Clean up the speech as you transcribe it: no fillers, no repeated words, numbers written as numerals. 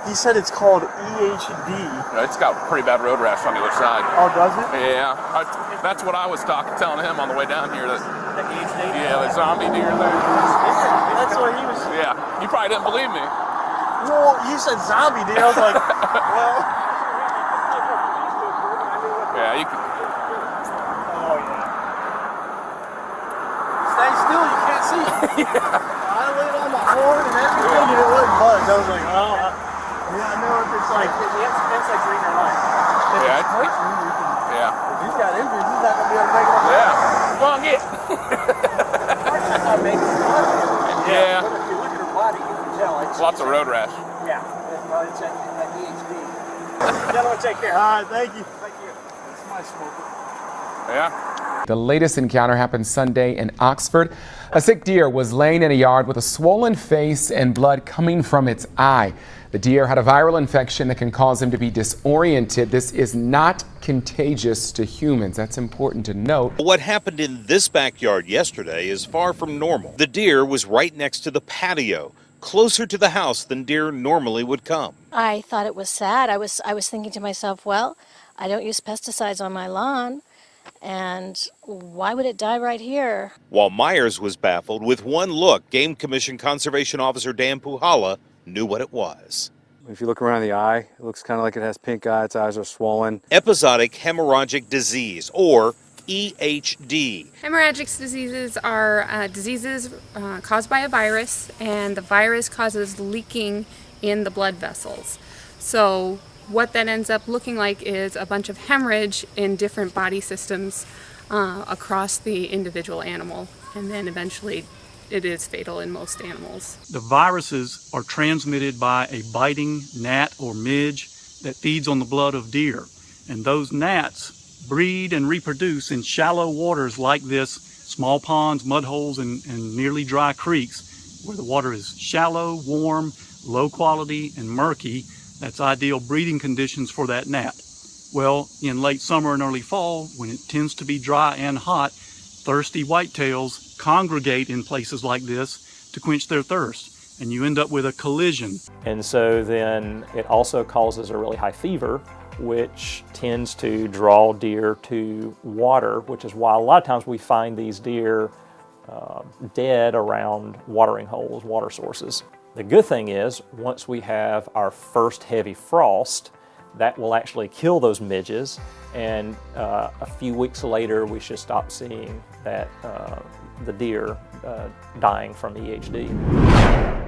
He said it's called EHD. It's got pretty bad road rash on the other side. Oh, does it? Yeah, that's what I was telling him on the way down here. That The EHD? yeah, the zombie deer there. That's what he was. Yeah, you probably didn't believe me. Well, you said zombie deer. I was like, well. Yeah, you can. Oh yeah. Stay still. You can't see it. I laid on my horn and everything, and it wouldn't budge. I was like, oh. Yeah, I know if it's like. It's like green or white. Yeah. Yeah. If he's got injuries, he's not gonna be able to make it. Yeah. Come on, get. Yeah. But if you look at her body, you can tell it's Lots of road rash. Yeah. Well, it's that EHD. Gentlemen, take care. All right, thank you. Thank you. That's my smoker. Yeah. The latest encounter happened Sunday in Oxford. A sick deer was laying in a yard with a swollen face and blood coming from its eye. The deer had a viral infection that can cause him to be disoriented. This is not contagious to humans. That's important to note. What happened in this backyard yesterday is far from normal. The deer was right next to the patio, closer to the house than deer normally would come. I thought it was sad. I was thinking to myself, well, I don't use pesticides on my lawn, and why would it die right here? While Myers was baffled, with one look, Game Commission Conservation Officer Dan Puhala knew what it was. If you look around the eye, it looks kind of like it has pink eye. Its eyes are swollen. Episodic hemorrhagic disease, or EHD. Hemorrhagic diseases are diseases caused by a virus, and the virus causes leaking in the blood vessels. So what that ends up looking like is a bunch of hemorrhage in different body systems across the individual animal, and then eventually it is fatal in most animals. The viruses are transmitted by a biting gnat or midge that feeds on the blood of deer. And those gnats breed and reproduce in shallow waters like this, small ponds, mud holes, and nearly dry creeks, where the water is shallow, warm, low quality, and murky. That's ideal breeding conditions for that gnat. Well, in late summer and early fall, when it tends to be dry and hot, thirsty whitetails congregate in places like this to quench their thirst, and you end up with a collision. And so then it also causes a really high fever, which tends to draw deer to water, which is why a lot of times we find these deer dead around watering holes, water sources. The good thing is, once we have our first heavy frost, that will actually kill those midges, and a few weeks later we should stop seeing that the deer dying from EHD.